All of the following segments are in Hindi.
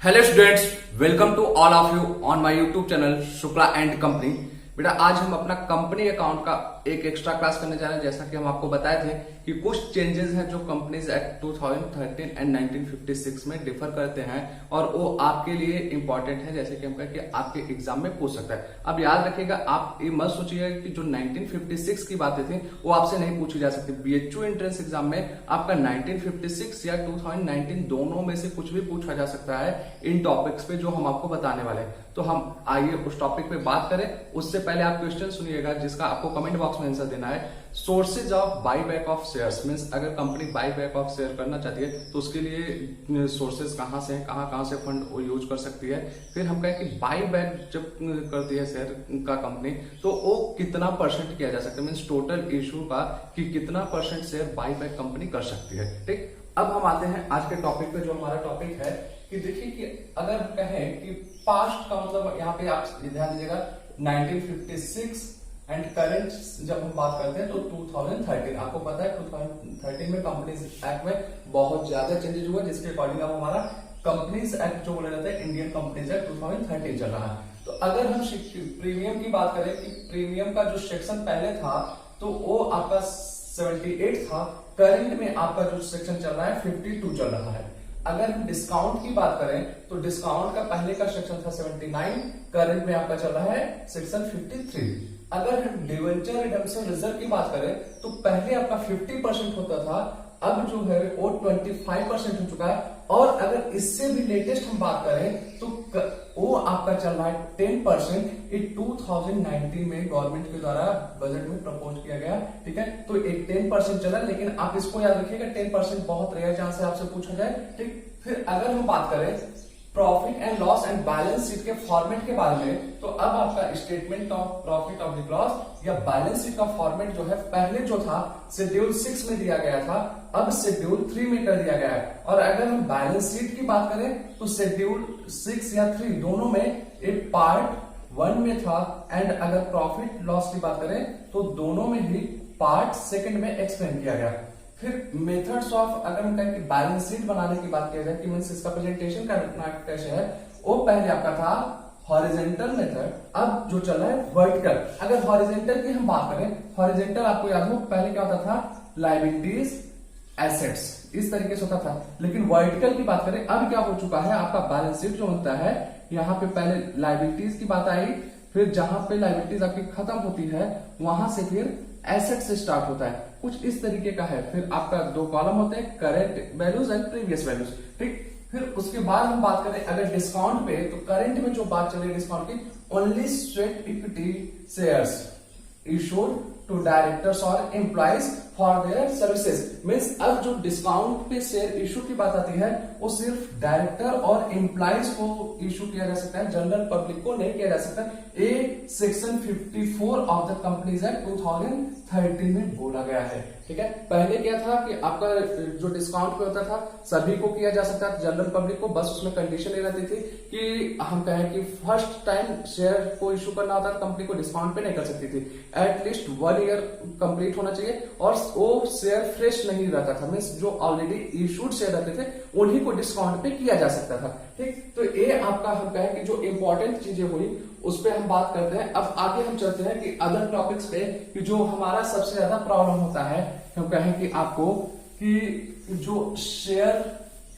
Hello students, welcome to all of you on my YouTube channel Shukla and company. बेटा आज हम अपना कंपनी अकाउंट का एक एक्स्ट्रा क्लास करने जा रहे हैं। जैसा कि हम आपको बताए थे कि कुछ चेंजेस हैं जो कंपनीज एक्ट 2013 एंड 1956 में डिफर करते हैं और वो आपके लिए इंपॉर्टेंट है। जैसे कि हम कहें कि आपके एग्जाम में पूछ सकता है। अब याद रखिएगा, आप ये मत सोचिएगा कि जो 1956 की बातें थी वो आपसे नहीं पूछी जा सकती। बीएचयू एंट्रेंस एग्जाम में आपका 1956 या 2019 दोनों में से कुछ भी पूछा जा सकता है इन टॉपिक्स पे जो हम आपको बताने वाले हैं। तो हम आइए उस टॉपिक पे बात करें। उससे पहले आप क्वेश्चन सुनिएगा जिसका आपको कमेंट बॉक्स में आंसर देना है। Sources of buy back of shares means अगर company buy back of share करना चाहती है तो उसके लिए सोर्सेज कहां से हैं, कहां से फंड वो यूज कर सकती है। फिर हम कहें कि बाई बैक जब करती है शेयर का कंपनी तो वो कितना परसेंट किया जा सकता है, मींस टोटल इशू का कि कितना percent share by back company कर सकती है। ठीक, अब हम आते हैं आज के टॉपिक पे। जो हमारा टॉपिक है कि देखिए कि अगर हम कहें कि पास्ट का मतलब यहाँ पे आप ध्यान दीजिएगा 1956 एंड करंट जब हम बात करते हैं तो 2013। आपको पता है 2013 में कंपनीज एक्ट में बहुत ज्यादा चेंजेस हुए जिसके अकॉर्डिंग अब हमारा कंपनीज एक्ट जो बोला जाता है इंडियन कंपनीज एक्ट 2013 चल रहा है। तो अगर हम प्रीमियम की बात करें कि प्रीमियम का जो सेक्शन पहले था तो वो आपका 78 था। करंट में आपका जो सेक्शन चल रहा है 52 चल रहा है। अगर हम डिस्काउंट की बात करें तो डिस्काउंट का पहले का सेक्शन था 79, करंट में आपका चल रहा है सेक्शन 53। अगर हम डिवेंचर रिडम्पशन रिजर्व की बात करें तो पहले आपका 50% होता था, अब जो है वो 25% हो चुका है। और अगर इससे भी लेटेस्ट हम बात करें तो वो आपका चल रहा है 10%। ये 2019 में गवर्नमेंट के द्वारा बजट में प्रपोज किया गया। ठीक है, तो एक 10% चला, लेकिन आप इसको याद रखिएगा 10% बहुत रेयर चांस है आपसे पूछा जाए। ठीक, फिर अगर हम बात करें profit and loss and balance sheet के फॉर्मेट के बारे में तो अब आपका statement of profit of the loss या बैलेंस शीट का फॉर्मेट जो है पहले जो था शेड्यूल 6 में दिया गया था, अब शेड्यूल 3 में कर दिया गया है। और अगर हम बैलेंस शीट की बात करें तो शेड्यूल 6 या 3 दोनों में एक पार्ट 1 में था एंड अगर प्रॉफिट लॉस की बात करें तो दोनों में ही पार्ट 2 में एक्सप्लेन किया गया। फिर मेथड्स ऑफ अगर हम कहें कि बैलेंस शीट बनाने की बात किया जाए कि मींस इसका प्रेजेंटेशन करना कैसे है, वो पहले आपका था हॉरिजॉन्टल मेथड, अब जो चल रहा है वर्टिकल। अगर हॉरिजॉन्टल की हम बात करें, हॉरिजॉन्टल आपको याद हो पहले क्या होता था, लायबिलिटीज एसेट्स इस तरीके से होता था। लेकिन वर्टिकल की बात करें अब क्या हो चुका है, आपका बैलेंस शीट जो होता है यहाँ पे पहले लायबिलिटीज की बात आई, फिर जहां पे लायबिलिटीज आपकी खत्म होती है वहां से फिर एसेट से स्टार्ट होता है, कुछ इस तरीके का है। फिर आपका 2 कॉलम होते हैं, current values and previous values. ठीक, फिर उसके बाद हम बात करें अगर डिस्काउंट पे तो करंट में जो बात चल रही है डिस्काउंट की, only sweat equity shares issued to directors और employees for their services. Means अब जो डिस्काउंट पे शेयर इशू की बात आती है वो सिर्फ डायरेक्टर और एम्प्लॉइज को इशू किया जा सकता है, जनरल पब्लिक को नहीं किया जा सकता। A section 54 of the companies act 2013 में बोला गया है। ठीक है, पहले क्या था कि आपका जो डिस्काउंट पे होता था सभी को किया जा सकता था, जनरल पब्लिक को, बस उसमें कंडीशन ये रहती थी कि हम कहें कि फर्स्ट टाइम शेयर को इशू करना होता था, कंपनी को डिस्काउंट पे नहीं कर सकती थी। एटलीस्ट 1 ईयर कंप्लीट होना चाहिए और वो शेयर फ्रेश नहीं रहता था, मींस जो ऑलरेडी इशूड शेयर रहते थे उन्हीं को डिस्काउंट पे किया जा सकता था। ठीक, तो ये आपका हम कहें कि जो इंपॉर्टेंट चीजें हुई उस पर हम बात करते हैं। अब आगे हम चलते हैं कि अदर टॉपिक्स पे कि जो हमारा सबसे ज्यादा प्रॉब्लम होता है, हम कहें कि आपको कि जो शेयर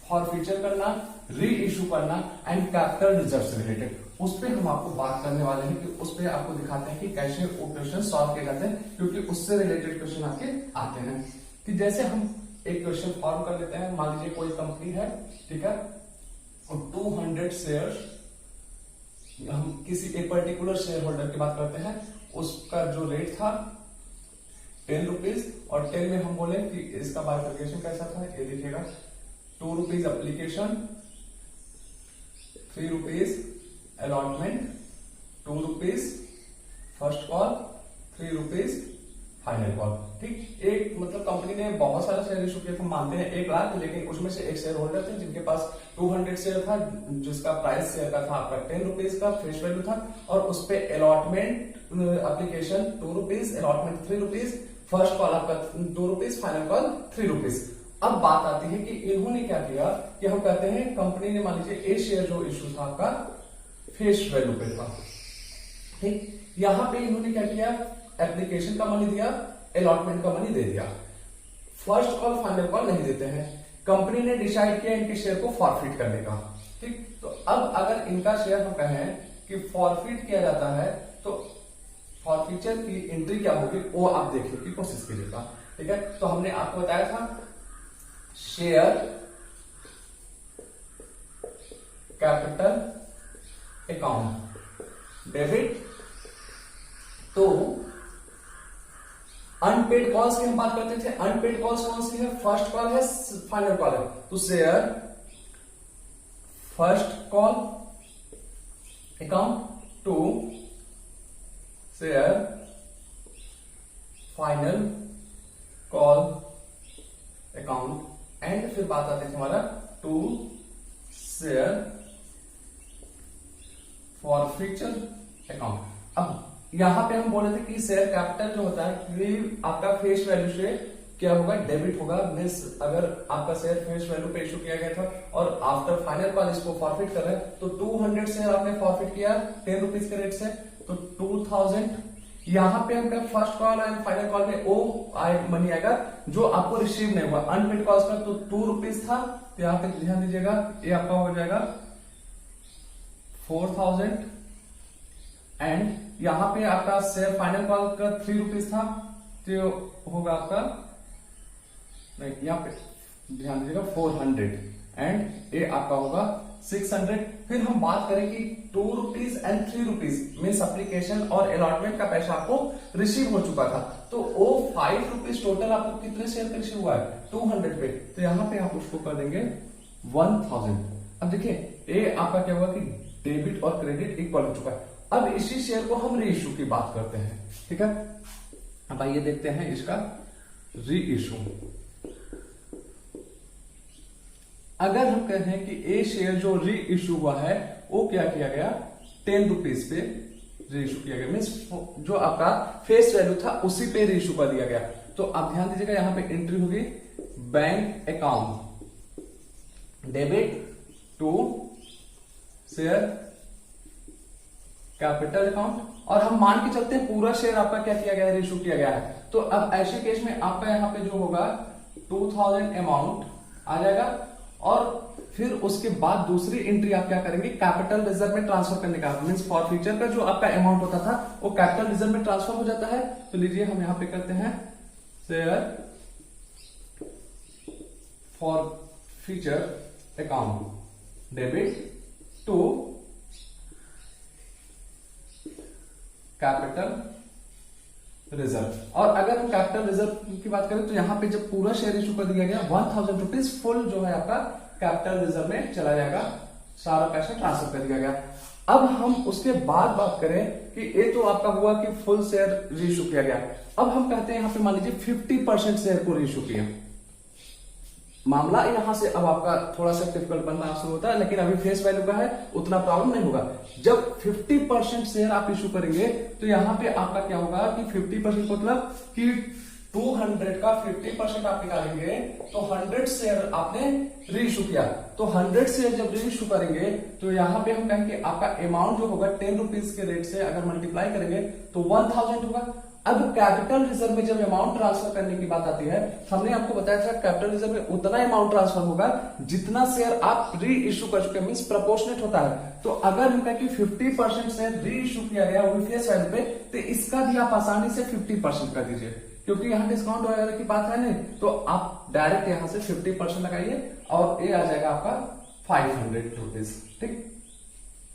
फॉर फ्यूचर करना, री इशू करना एंड कैपिटल रिजर्व से रिलेटेड, उस पर हम आपको बात करने वाले हैं कि उस पर आपको दिखाते हैं कि कैसे वो क्वेश्चन सॉल्व किए जाते हैं, क्योंकि उससे रिलेटेड क्वेश्चन आपके आते हैं। कि जैसे हम एक क्वेश्चन फॉर्म कर लेते हैं, मान लीजिए कोई कंपनी है, ठीक है, और 200 शेयर, हम किसी एक पर्टिकुलर शेयर होल्डर की बात करते हैं, उसका जो रेट था 10 रुपीज और 10 में हम बोले कि इसका बाइफर्केशन कैसा था, ये देखिएगा 2 rupees application, 3 rupees allotment, 2 rupees first call, 3 rupees final call. ठीक, एक मतलब कंपनी ने बहुत सारा शेयर इशू किया था, मानते हैं 1 लाख, लेकिन उसमें से एक शेयर होल्डर थे जिनके पास 200 शेयर था, जिसका प्राइस शेयर का था आपका 10 रुपीज का फेस वैल्यू था, और उस पे allotment application 2 rupees, allotment 3 rupees, first call आपका 2 रुपीज, फाइनल कॉल 3 रुपीज। अब बात आती है कि इन्होंने क्या किया कि हम कहते हैं कंपनी ने मान लीजिए ए शेयर जो इशू था आपका फेस वैल्यू पे था, ठीक। यहां पे इन्होंने क्या किया, एप्लीकेशन का मनी दिया, अलॉटमेंट का मनी दे दिया, फर्स्ट कॉल फाइनल कॉल नहीं देते हैं। कंपनी ने डिसाइड किया इनके शेयर को फॉरफिट करने का, ठीक। तो अब अगर इनका शेयर हम कहें कि फॉरफिट किया जाता है तो फॉरफीचर की एंट्री क्या होगी वो आप देखने की कोशिश कीजिएगा, ठीक है। तो हमने आपको बताया था शेयर कैपिटल अकाउंट डेबिट, तो अनपेड कॉल्स की हम बात करते थे। अनपेड कॉल्स कौन सी है, फर्स्ट कॉल है, फाइनल कॉल है। तो share first call account to share final call account and फिर बात आती है हमारा टू शेयर फॉरफीचर अकाउंट। अब यहां पे हम बोले थे कि शेयर कैपिटल जो होता है ये आपका फेस वैल्यू से क्या होगा, डेबिट होगा। मीन्स अगर आपका शेयर फेस वैल्यू पे इशू किया गया था और आफ्टर फाइनल कॉल इसको फॉरफिट कर रहे हैं तो 200 शेयर आपने फॉरफिट किया 10 रुपीज के रेट से, तो 2000 यहां पे हमका first call and final call में वो मनी आएगा जो आपको रिसीव नहीं हुआ। अनपेड कॉल्स का तो 2 रुपीज था, तो यहां पे ध्यान दीजिएगा ये आपका हो जाएगा 4000 एंड यहां पे आपका शेयर फाइनल कॉल का 3 रुपीज था, तो होगा आपका नहीं, यहाँ पे ध्यान दीजिएगा 400 एंड ये आपका होगा 600। फिर हम बात करें कि 2 rupees and 3 rupees means application और अलॉटमेंट का पैसा आपको रिसीव हो चुका था, तो वो 5 रुपीज टोटल आपको कितने शेयर का रिसीव हुआ है 200 पे, तो यहां पे आप उसको कर देंगे 1000। अब देखिए ये आपका क्या हुआ कि डेबिट और क्रेडिट इक्वल हो चुका है। अब इसी शेयर को हम री इशू की बात करते हैं, ठीक है। अब आइए देखते हैं इसका री इशू। अगर हम कहें कि ए शेयर जो री इशू हुआ है वो क्या किया गया 10 रुपीज पे री इशू किया गया, मीन्स जो आपका फेस वैल्यू था उसी पे री इशू कर दिया गया। तो आप ध्यान दीजिएगा यहां पे एंट्री होगी bank account debit to share capital account, और हम मान के चलते हैं पूरा शेयर आपका क्या किया गया है, इशू किया गया है। तो अब ऐसे केस में आपका यहाँ पे जो होगा 2000 अमाउंट आ जाएगा, और फिर उसके बाद दूसरी एंट्री आप क्या करेंगे कैपिटल रिजर्व में ट्रांसफर करने का, मीन्स फॉर फ्यूचर का जो आपका अमाउंट होता था वो कैपिटल रिजर्व में ट्रांसफर हो जाता है। तो लीजिए हम यहां पे करते हैं share forfeiture account debit to capital reserve. और अगर हम कैपिटल रिजर्व की बात करें तो यहां पे जब पूरा शेयर इशू कर दिया गया 1000 रुपीज फुल जो है आपका कैपिटल रिजर्व में चला जाएगा, सारा पैसा ट्रांसफर कर दिया गया। अब हम उसके बाद बात करें कि ये तो आपका हुआ कि फुल शेयर रीइशू किया गया। अब हम कहते हैं यहां पे मान लीजिए 50% शेयर को रीइशू किया। मामला यहां से अब आपका थोड़ा सा डिफिकल्ट बनना शुरू होता है, लेकिन अभी फेस वैल्यू का है उतना प्रॉब्लम नहीं होगा। जब 50% शेयर आप इशू करेंगे तो यहां पे आपका क्या होगा कि 50% मतलब कि 200 का 50% आप निकालेंगे तो 100 शेयर आपने री इशू किया। तो 100 शेयर जब री इशू करेंगे तो यहां पे हम कहेंगे आपका अमाउंट जो होगा 10 रुपीज के रेट से अगर मल्टीप्लाई करेंगे तो 1000 होगा। अब कैपिटल रिजर्व में जब अमाउंट ट्रांसफर करने की बात आती है, हमने आपको बताया था कैपिटल रिजर्व में उतना अमाउंट ट्रांसफर होगा जितना शेयर आप री इशू कर चुके, मींस प्रोपोर्शनेट होता है। तो अगर हम कहें कि 50% शेयर री इशू किया गया वो फेस वैल्यू पे, तो इसका भी आप आसानी से 50% कर दीजिए, क्योंकि यहाँ डिस्काउंट वगैरह की बात है नहीं, तो आप डायरेक्ट यहां से 50% लगाइए और ये आ जाएगा आपका 500 रुपीज। ठीक,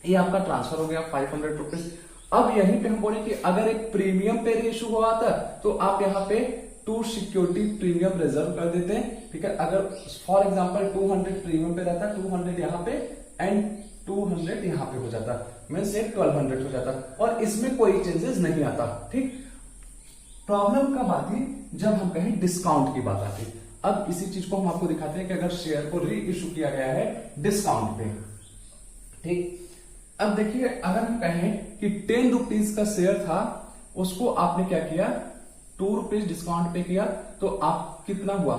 ये आपका ट्रांसफर हो गया 500 रुपीज। अब यहीं पे हम बोले कि अगर एक प्रीमियम पे इशू हुआ था तो आप यहाँ पे टू सिक्योरिटी प्रीमियम रिजर्व कर देते हैं। ठीक है, अगर फॉर एग्जांपल 200 प्रीमियम पे रहता, 200 यहाँ पे एंड 200 यहाँ पे हो जाता, मींस 1200 हो जाता और इसमें कोई चेंजेस नहीं आता। ठीक, प्रॉब्लम कब आती जब हम कहें डिस्काउंट की बात आती। अब इसी चीज को हम आपको दिखाते हैं कि अगर शेयर को री इशू किया गया है डिस्काउंट पे। ठीक, अब देखिए अगर हम कहें कि 10 रुपीज का शेयर था, उसको आपने क्या किया 2 रुपीज डिस्काउंट पे किया, तो आप कितना हुआ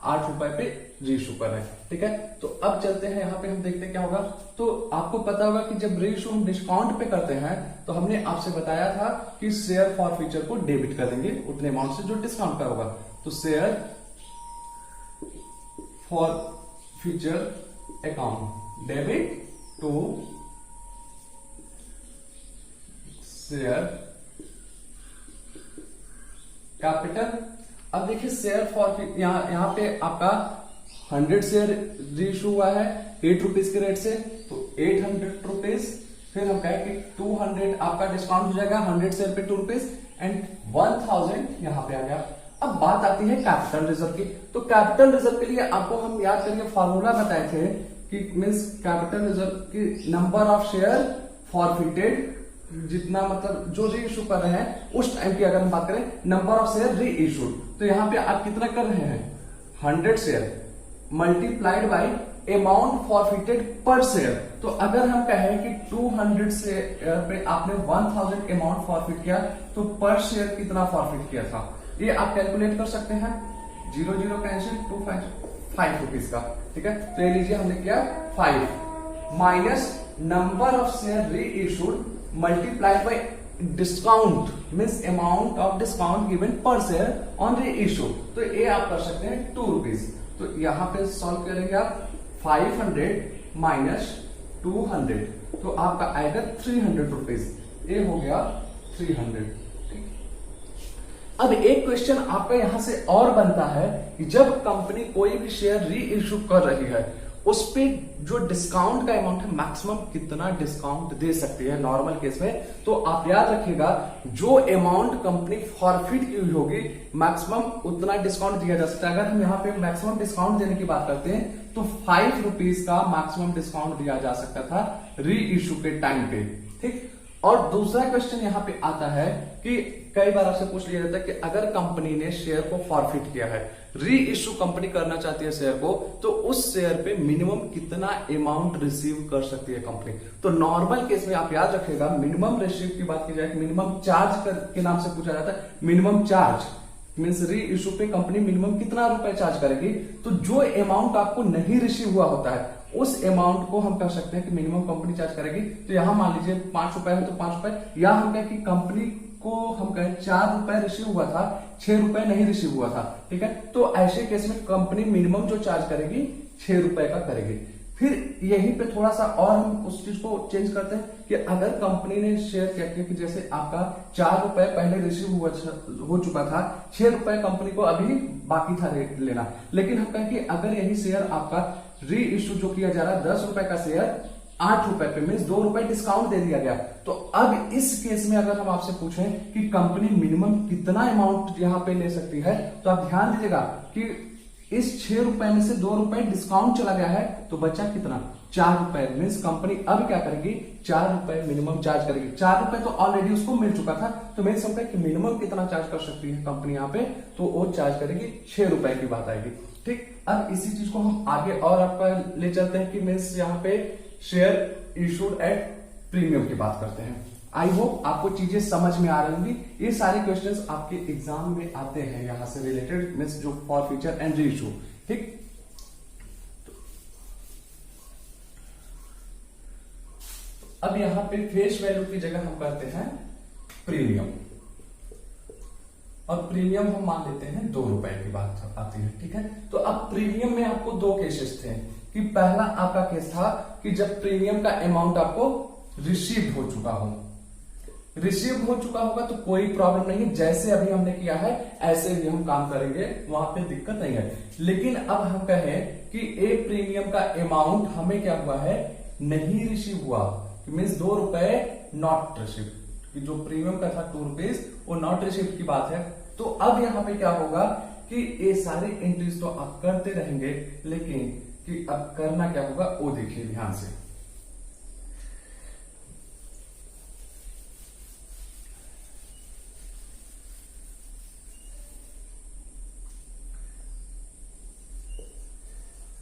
8 रुपए पे री इशू कर रहे हैं। ठीक है। तो अब चलते हैं यहाँ पे, हम देखते हैं क्या होगा। तो आपको पता होगा कि जब रीइशू हम डिस्काउंट पे करते हैं तो हमने आपसे बताया था कि शेयर फॉर फ्यूचर को डेबिट कर देंगे उतने अमाउंट से जो डिस्काउंट का होगा। तो share forfeiture account debit to share capital. अब देखिए शेयर फॉर यहाँ पे आपका 100 शेयर रीइशू हुआ है 8 रुपीज के रेट से, तो 800 रुपीज। फिर हम कहें कि 200 आपका डिस्काउंट हो जाएगा 100 शेयर पे 2 रुपीज एंड 1000 यहाँ पे आ गया। अब बात आती है कैपिटल रिजर्व की। तो कैपिटल रिजर्व के लिए आपको हम याद करेंगे फॉर्मूला बताए थे कि मीन्स कैपिटल रिजर्व की नंबर ऑफ शेयर फॉरफिटेड, जितना मतलब जो री इशू कर रहे हैं उस टाइम की अगर हम बात करें नंबर ऑफ शेयर री इशूड, तो यहाँ पे आप कितना कर रहे हैं 100 share multiplied by amount forfeited पर शेयर। तो अगर हम कहें कि 200 शेयर पे आपने 1000 अमाउंट फॉरफिट किया तो पर शेयर कितना फॉरफिट किया था ये आप कैलकुलेट कर सकते हैं। 0 कैंसिल 5 रुपीज का, ठीक है। तो ये लीजिए हमने किया 5 माइनस नंबर ऑफ शेयर री issued multiplied by discount means amount of discount given पर शेयर ऑन री इशू। तो ये आप कर सकते हैं 2 रुपीज। तो यहां पे सॉल्व करेंगे आप 500 माइनस 200 तो आपका आएगा 300 रुपीज। ये हो गया 300। अब एक क्वेश्चन आपका यहां से और बनता है कि जब कंपनी कोई भी शेयर री इशू कर रही है उस पे जो डिस्काउंट का अमाउंट है मैक्सिमम कितना डिस्काउंट दे सकती है नॉर्मल केस में। तो आप याद रखिएगा जो अमाउंट कंपनी फॉरफिट की हुई होगी मैक्सिमम उतना डिस्काउंट दिया जा सकता है। अगर हम यहाँ पे मैक्सिमम डिस्काउंट देने की बात करते हैं तो 5 रुपीज का मैक्सिमम डिस्काउंट दिया जा सकता था री इशू के टाइम पे, ठीक। और दूसरा क्वेश्चन यहाँ पे आता है कि कई बार आपसे पूछ लिया जाता है कि अगर कंपनी ने शेयर को फॉरफिट किया है, री इशू कंपनी करना चाहती है शेयर को, तो उस शेयर पे मिनिमम कितना अमाउंट रिसीव कर सकती है कंपनी। तो नॉर्मल केस में आप याद रखिएगा मिनिमम रिसीव की बात की जाए, मिनिमम चार्ज के नाम से पूछा जाता है। मिनिमम चार्ज मीन्स री इशू पे कंपनी मिनिमम कितना रुपए चार्ज करेगी। तो जो अमाउंट आपको नहीं रिसीव हुआ होता है उस अमाउंट को हम कह सकते हैं कि मिनिमम कंपनी चार्ज करेगी। तो यहां मान लीजिए 5 रुपए है तो 5 रुपए, या हम कहें कि कंपनी को हम कहें 4 रुपए रिसीव हुआ था 6 रुपए नहीं रिसीव हुआ था, ठीक है। तो ऐसे केस में कंपनी मिनिमम जो चार्ज करेगी 6 रुपए का करेगी। फिर यहीं पे थोड़ा सा और हम उस चीज को चेंज करते हैं कि अगर कंपनी ने शेयर क्या किया कि जैसे आपका 4 रुपए पहले रिसीव हो चुका था, 6 रुपए कंपनी को अभी बाकी था लेना, लेकिन हम कहें कि अगर यही शेयर आपका री इश्यू जो किया जा रहा है 10 रुपए का शेयर 8 रुपए पे मीन्स 2 रुपए डिस्काउंट दे दिया गया। तो अब इस केस में अगर हम आपसे पूछें कि कंपनी मिनिमम कितना अमाउंट यहां पे ले सकती है, तो आप ध्यान दीजिएगा कि इस 6 रुपए में से 2 रुपए डिस्काउंट चला गया है तो बचा कितना 4 रुपए। मीन्स कंपनी अब क्या करेगी 4 रुपए मिनिमम चार्ज करेगी। 4 रुपए तो ऑलरेडी उसको मिल चुका था, तो मीन्स हम कि मिनिमम कितना चार्ज कर सकती है कंपनी यहाँ पे, तो वो चार्ज करेगी 6 रुपए की बात आएगी, ठीक। अब इसी चीज को हम आगे और आपका ले चलते हैं कि मीन्स यहाँ पे शेयर इशूड एट प्रीमियम की बात करते हैं। आई होप आपको चीजें समझ में आ रही होंगी। ये सारे क्वेश्चंस आपके एग्जाम में आते हैं यहां से रिलेटेड मीन्स जो for future and re issue, ठीक। अब यहां पे फेस वैल्यू की जगह हम करते हैं प्रीमियम, और प्रीमियम हम मान लेते हैं 2 रुपए की बात आती है, ठीक है। तो अब प्रीमियम में आपको 2 केसेस थे कि पहला आपका केस था कि जब प्रीमियम का अमाउंट आपको रिसीव हो चुका हो, रिसीव हो चुका होगा तो कोई प्रॉब्लम नहीं है, जैसे अभी हमने किया है ऐसे ही हम काम करेंगे, वहां पे दिक्कत नहीं है। लेकिन अब हम कहें कि एक प्रीमियम का अमाउंट हमें क्या हुआ है नहीं रिसीव हुआ, मीन्स 2 रुपए नॉट रिसीव, जो प्रीमियम का था 2 रुपीज वो नॉट रिसीव की बात है। तो अब यहां पे क्या होगा कि ये सारे एंट्रीज तो आप करते रहेंगे, लेकिन कि अब करना क्या होगा वो देखिए ध्यान से।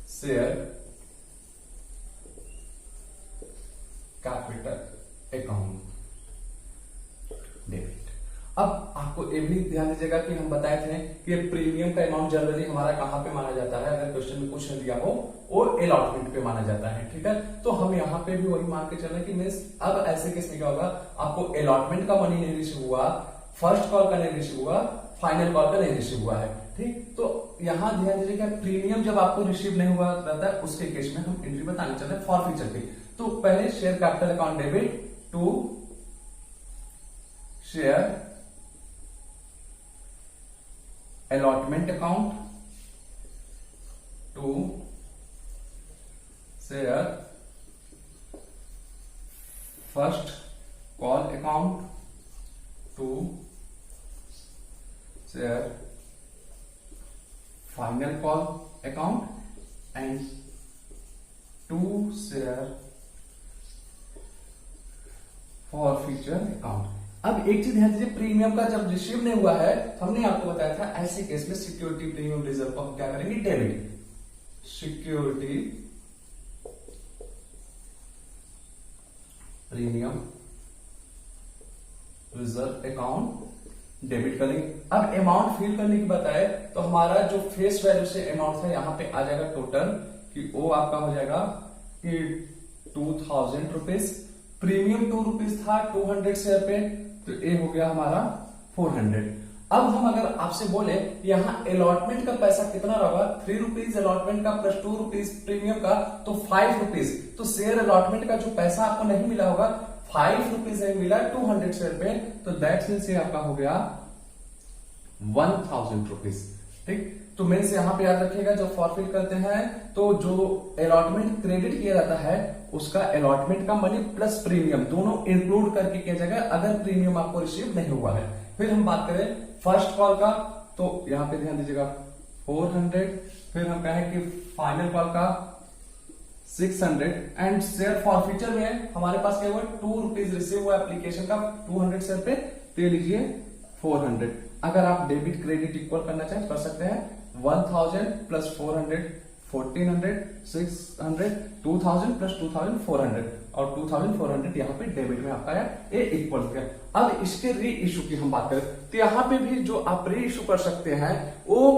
Share capital account debit. अब आपको ये भी ध्यान दीजिएगा कि हम बताए थे कि प्रीमियम का अमाउंट जनरली हमारा कहाँ पे माना जाता है, अगर क्वेश्चन में कुछ दिया हो वो अलॉटमेंट पे माना जाता है। ठीक है, तो हम यहाँ पे भी वही मान के चल रहे हैं कि मीन्स अब ऐसे केस में क्या होगा, आपको अलॉटमेंट का मनी नहीं रिसीव हुआ, फर्स्ट कॉल का नहीं रिसीव हुआ, फाइनल कॉल का नहीं रिसीव हुआ है। ठीक, तो यहाँ ध्यान दीजिएगा प्रीमियम जब आपको रिसीव नहीं हुआ रहता है उसके केस में हम एंट्री बताने चल रहे हैं फॉरफीचर की। तो पहले share capital account debit to share allotment account to share first call account to share final call account and to share forfeiture account. अब एक चीज ध्यान दीजिए, प्रीमियम का जब रिसीव नहीं हुआ है, हमने आपको बताया था ऐसे केस में सिक्योरिटी प्रीमियम रिजर्व को हम क्या करेंगे, debit security premium reserve account debit करेंगे। अब अमाउंट फिल करने की बताए तो हमारा जो फेस वैल्यू से अमाउंट था यहाँ पे आ जाएगा टोटल कि वो आपका हो जाएगा कि 2000 रुपीज, प्रीमियम 2 रुपीज था 200 शेयर पे, तो ये हो गया हमारा 400। अब हम अगर आपसे बोले यहाँ अलॉटमेंट का पैसा कितना रहेगा, 3 रुपीज अलॉटमेंट का प्लस 2 रुपीज प्रीमियम का, तो 5 रुपीज। तो शेयर अलॉटमेंट का जो पैसा आपको नहीं मिला होगा 5 रुपीज नहीं मिला 200 शेयर पे, तो दैट मीन्स ये आपका हो गया 1000 रुपीज। ठीक, तो मीन्स यहाँ पे याद रखिएगा जब फॉरफिल करते हैं तो जो अलॉटमेंट क्रेडिट किया जाता है उसका अलॉटमेंट का मनी प्लस प्रीमियम दोनों इंक्लूड करके किया जाएगा अगर प्रीमियम आपको रिसीव नहीं हुआ है। फिर हम बात करें फर्स्ट कॉल का, तो यहाँ पे ध्यान दीजिएगा 400, फिर हम कहें कि फाइनल कॉल का 600 एंड शेयर फॉरफीचर में हमारे पास क्या हुआ 2 रुपीज रिसीव हुआ एप्लीकेशन का 200 शेयर पे, तो लीजिए 400। अगर आप डेबिट क्रेडिट इक्वल करना चाहें कर सकते हैं, 1000 प्लस 400 1400 600 2000 प्लस 2400 और 2400 यहाँ पे डेबिट में आपका है, ये इक्वल हो गया। अब इसके री इशू की हम बात करें तो यहाँ पे भी जो आप री इशू कर सकते हैं वो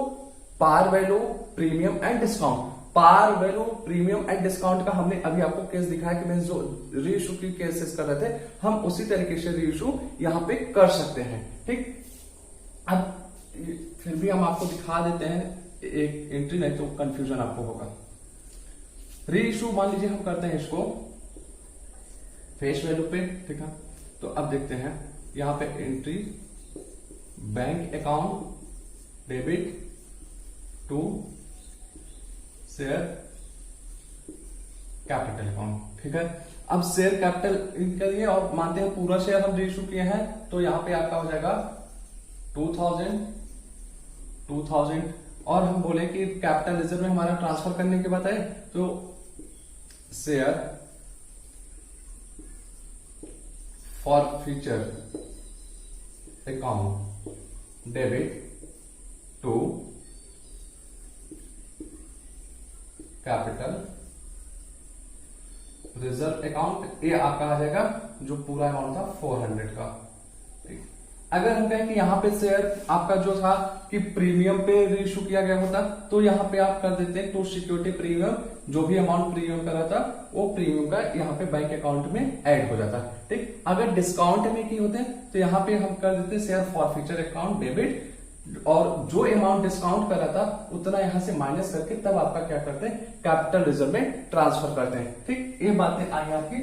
par value premium and discount. Par value premium and discount का हमने अभी आपको केस दिखाया कि मैं जो री इशू की केसेस कर रहे थे हम उसी तरीके से री इशू यहाँ पे कर सकते हैं। ठीक, अब फिर भी हम आपको दिखा देते हैं एक एंट्री, नहीं तो कंफ्यूजन आपको होगा। री इशू मान लीजिए हम करते हैं इसको फेस वैल्यू पे, ठीक है। तो अब देखते हैं यहां पे entry bank account debit to share capital account, ठीक है। अब शेयर कैपिटल करिए और मानते हैं पूरा शेयर हम री इशू किए हैं, तो यहां पे आपका हो जाएगा 2000 और हम बोले कि कैपिटल रिजर्व में हमारा ट्रांसफर करने के बताए तो share forfeiture account debit to capital reserve account, ये आपका आ जाएगा जो पूरा अमाउंट था 400 का। ठीक, अगर हम कहें कि यहाँ पे शेयर आपका जो था कि प्रीमियम पे इशू किया गया होता तो यहाँ पे आप कर देते हैं टू सिक्योरिटी प्रीमियम, जो भी अमाउंट प्रीमियम का रहता वो प्रीमियम का यहाँ पे बैंक अकाउंट में ऐड हो जाता। ठीक, अगर डिस्काउंट में की होते तो यहाँ पे हम कर देते शेयर फॉरफीचर अकाउंट डेबिट और जो अमाउंट डिस्काउंट कर रहा था उतना यहां से माइनस करके तब आपका क्या करते हैं कैपिटल रिजर्व में ट्रांसफर करते हैं। ठीक, ये बातें आई आपकी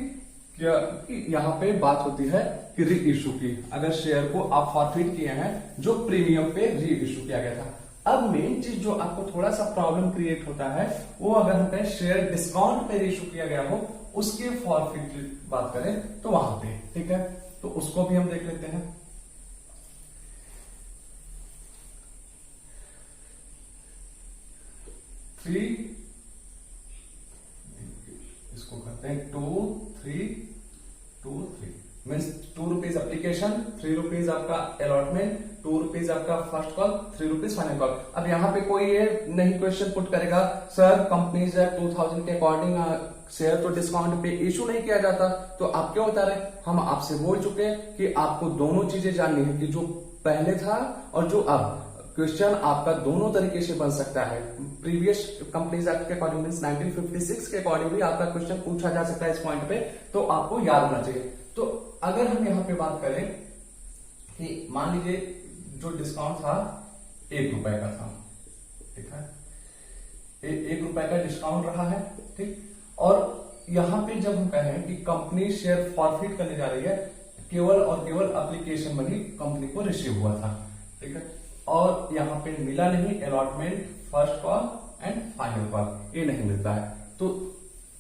क्या कि यहाँ पे बात होती है कि री इशू की, अगर शेयर को आप फॉरफिट किए हैं जो प्रीमियम पे री इशू किया गया था। अब मेन चीज जो आपको थोड़ा सा प्रॉब्लम क्रिएट होता है वो अगर हम कहें शेयर डिस्काउंट पे री इशू किया गया हो उसके फॉरफिट की बात करें तो वहां पे, ठीक है, तो उसको भी हम देख लेते हैं। इसको करते हैं 2 3 मीन्स 2 रुपीज एप्लीकेशन, 3 रुपीज आपका अलॉटमेंट, 2 रुपीज आपका first call, 3 rupees final call. अब यहाँ पे कोई ये नहीं क्वेश्चन पुट करेगा सर कंपनीज एक्ट 2000 के अकॉर्डिंग शेयर तो डिस्काउंट पे इशू नहीं किया जाता, तो आप क्यों बता रहे? हम आपसे बोल चुके हैं कि आपको दोनों चीजें जाननी है कि जो पहले था और जो अब क्वेश्चन आपका दोनों तरीके से बन सकता है। प्रीवियस कंपनीज एक्ट के अकॉर्डिंग मीन 1956 के अकॉर्डिंग भी आपका क्वेश्चन पूछा जा सकता है इस पॉइंट पे, तो आपको याद होना चाहिए। तो अगर हम यहाँ पे बात करें कि मान लीजिए जो डिस्काउंट था 1 रुपए का था, ठीक है, 1 रुपए का डिस्काउंट रहा है, ठीक। और यहां पे जब हम कहें कि कंपनी शेयर फॉरफिट करने जा रही है, केवल और केवल एप्लीकेशन में ही कंपनी को रिसीव हुआ था, ठीक है, और यहां पे मिला नहीं allotment, first call and final call, ये नहीं मिलता है। तो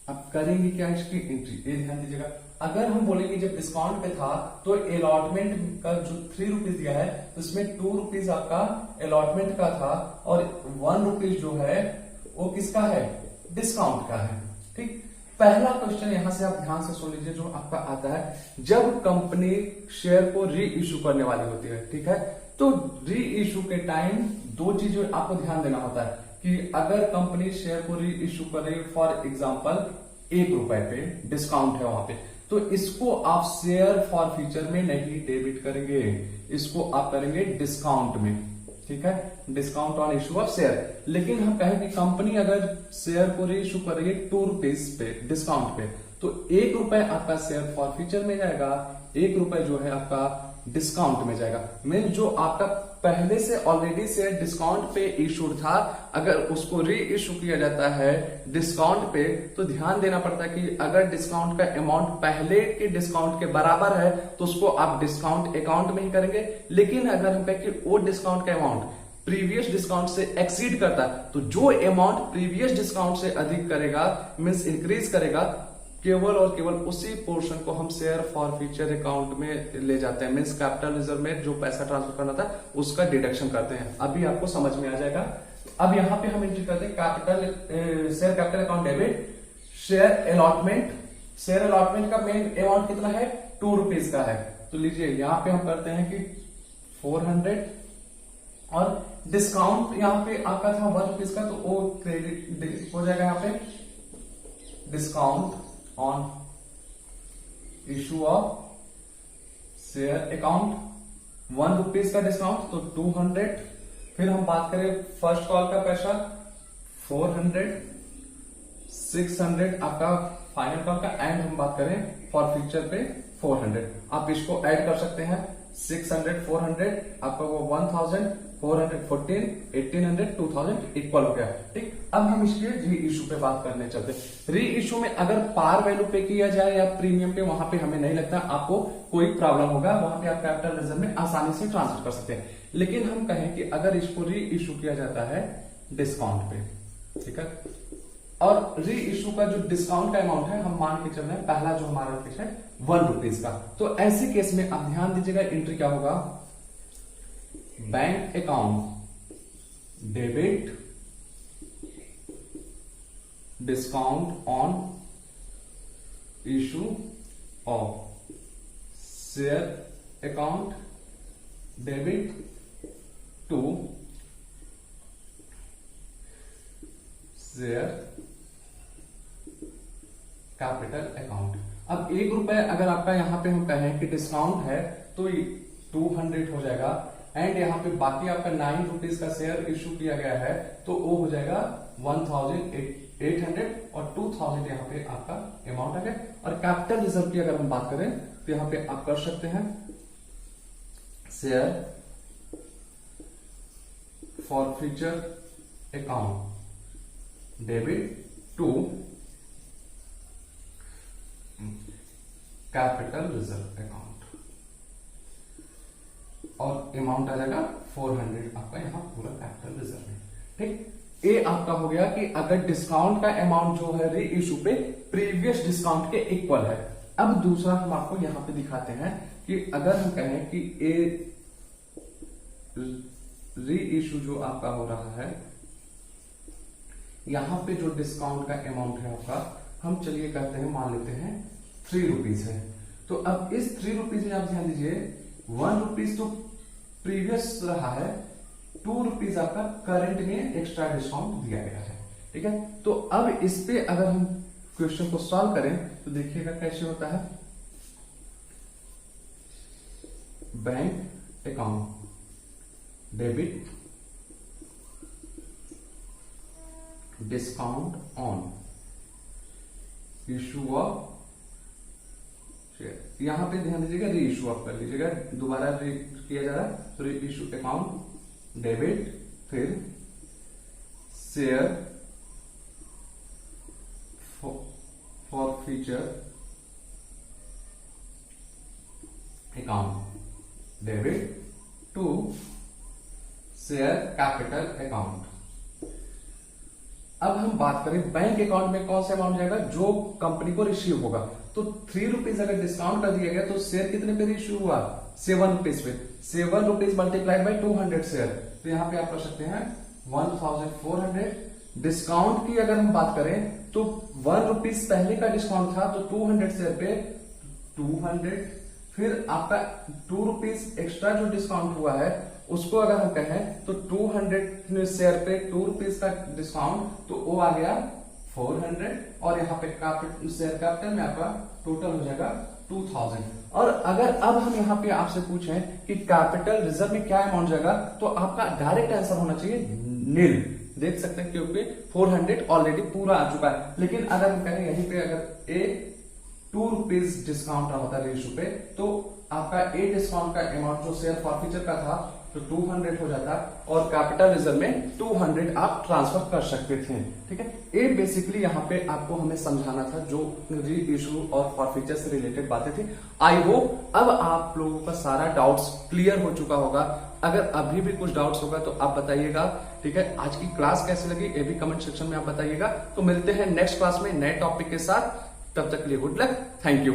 अब करेंगे क्या इसकी एंट्री, ये ध्यान दीजिएगा। अगर हम बोलेंगे जब डिस्काउंट पे था तो अलॉटमेंट का जो 3 रुपीज दिया है उसमें 2 रुपीज आपका अलॉटमेंट का था और 1 रुपीज जो है वो किसका है, डिस्काउंट का है, ठीक। पहला क्वेश्चन यहां से आप ध्यान से सुन लीजिए जो आपका आता है, जब कंपनी शेयर को री इश्यू करने वाली होती है, ठीक है, तो री इश्यू के टाइम 2 चीजें आपको ध्यान देना होता है कि अगर कंपनी शेयर को री इश्यू कर रही है, फॉर एग्जांपल 1 रुपए पे डिस्काउंट है वहां पे, तो इसको आप शेयर फॉर फ्यूचर में नहीं डेबिट करेंगे, इसको आप करेंगे डिस्काउंट में, ठीक है, discount on issue of share. लेकिन हम कहें कि कंपनी अगर शेयर को री इश्यू कर रही है 2 रुपीज पे डिस्काउंट पे, तो 1 रुपए आपका शेयर फॉर फ्यूचर में जाएगा, 1 रुपए जो है आपका डिस्काउंट में जाएगा। मीन जो आपका पहले से ऑलरेडी शेयर डिस्काउंट पे इशूड था, अगर उसको री इशू किया जाता है डिस्काउंट पे, तो ध्यान देना पड़ता है कि अगर डिस्काउंट का अमाउंट पहले के डिस्काउंट के बराबर है तो उसको आप डिस्काउंट अकाउंट में ही करेंगे। लेकिन अगर हम कहें कि वो डिस्काउंट का अमाउंट प्रीवियस डिस्काउंट से एक्सीड करता है, तो जो अमाउंट प्रीवियस डिस्काउंट से अधिक करेगा मीन्स इंक्रीज करेगा, केवल और केवल उसी पोर्शन को हम शेयर फॉर फ्यूचर अकाउंट में ले जाते हैं, मीन्स कैपिटल रिजर्व में जो पैसा ट्रांसफर करना था उसका डिडक्शन करते हैं। अभी आपको समझ में आ जाएगा। अब यहाँ पे हम एंट्री करते हैं capital share capital account debit share allotment. Share allotment का मेन अमाउंट कितना है, 2 रुपीज का है, तो लीजिए यहाँ पे हम करते हैं कि 400 और डिस्काउंट यहाँ पे आपका था 1 रुपीज का, तो वो क्रेडिट हो जाएगा यहाँ पे discount on issue of share account 1 rupees का डिस्काउंट, तो 200। फिर हम बात करें फर्स्ट कॉल का पैसा 400, 600 आपका फाइनल कॉल का, एंड हम बात करें फॉर फ्यूचर पे 400। आप इसको ऐड कर सकते हैं, 600 400 आपका वो 1000, 414, 1800, 2000 इक्वल हो गया, ठीक। अब हम इसके री इशू पे बात करने चलते हैं। री इशू में अगर पार वैल्यू पे किया जाए या प्रीमियम पे, वहां पे हमें नहीं लगता आपको कोई प्रॉब्लम होगा, वहां पे आप कैपिटल रिजर्व में आसानी से ट्रांसफर कर सकते हैं। लेकिन हम कहें कि अगर इसको री इशू किया जाता है डिस्काउंट पे, ठीक है, और री इशू का जो डिस्काउंट का अमाउंट है हम मान के चल रहे हैं, पहला जो हमारा केस है 1 रुपीज का, तो ऐसे केस में आप ध्यान दीजिएगा एंट्री क्या होगा, bank account debit discount on issue of share account debit to share capital account. अब 1 रुपए अगर आपका यहां पे हम कहें कि डिस्काउंट है तो 200 हो जाएगा, एंड यहाँ पे बाकी आपका 9 रुपीज का शेयर इशू किया गया है, तो वो हो जाएगा 1800 और 2000 यहाँ पे आपका अमाउंट आ गया। और कैपिटल रिजर्व की अगर हम बात करें तो यहाँ पे आप कर सकते हैं share forfeiture account debit to capital reserve account, और अमाउंट आ जाएगा 400 आपका यहाँ पूरा कैपिटल रिजर्व में, ठीक। ये आपका हो गया कि अगर डिस्काउंट का अमाउंट जो है री इशू पे प्रीवियस डिस्काउंट के इक्वल है। अब दूसरा हम आपको यहां पे दिखाते हैं कि अगर हम कहें कि ए री इशू जो आपका हो रहा है, यहां पे जो डिस्काउंट का अमाउंट है आपका, हम चलिए कहते हैं मान लेते हैं 3 रुपीज है, तो अब इस 3 रुपीज में आप ध्यान दीजिए 1 रुपीज तो प्रीवियस रहा है, 2 रुपीज आपका करंट में एक्स्ट्रा डिस्काउंट दिया गया है, ठीक है। तो अब इस पे अगर हम क्वेश्चन को सॉल्व करें तो देखिएगा कैसे होता है, bank account debit discount on issue of share. यहां पे ध्यान दीजिएगा, री इशू ऑफ कर लीजिएगा, दोबारा किया जा रहा है। तो री इशू अकाउंट डेबिट, फिर share forfeiture account debit to share capital account. अब हम बात करें बैंक अकाउंट में कौन सा अमाउंट जाएगा, जो कंपनी को रिसीव होगा। तो 3 रुपीज अगर डिस्काउंट कर दिया गया तो शेयर कितने पे इश्यू हुआ, 7 रुपीज पे। 7 रुपीज मल्टीप्लाइड बाई 200 शेयर, तो यहां पे आप कर सकते हैं 1400। डिस्काउंट की अगर हम बात करें तो 1 रुपीज पहले का डिस्काउंट था, तो 200 शेयर पे 200, फिर आपका 2 रुपीज एक्स्ट्रा जो डिस्काउंट हुआ है उसको अगर हम कहें तो 200 शेयर पे 2 रुपीज का डिस्काउंट, तो वो आ गया 400, और यहाँ पे शेयर कैपिटल में आपका टोटल हो जाएगा 2000। और अगर अब हम यहाँ पे आपसे पूछें कि कैपिटल रिजर्व में क्या अमाउंट जाएगा, तो आपका डायरेक्ट आंसर होना चाहिए नील। देख सकते हैं क्योंकि 400 ऑलरेडी पूरा आ चुका है। लेकिन अगर हम कहें यहीं पे अगर ए 2 रुपीज डिस्काउंट रहा होता है रेशो पे, तो आपका ए डिस्काउंट का अमाउंट जो शेयर फॉरफीचर का था तो 200 हो जाता, और कैपिटल रिजर्व में 200 आप ट्रांसफर कर सकते थे। ठीक है, ये बेसिकली यहाँ पे आपको हमें समझाना था जो री इशू और फॉरफीचर से रिलेटेड बातें थी। आई होप अब आप लोगों का सारा डाउट्स क्लियर हो चुका होगा। अगर अभी भी कुछ डाउट्स होगा तो आप बताइएगा। ठीक है, आज की क्लास कैसी लगी ये भी कमेंट सेक्शन में आप बताइएगा। तो मिलते हैं नेक्स्ट क्लास में नए टॉपिक के साथ, तब तक के लिए गुड लक, थैंक यू।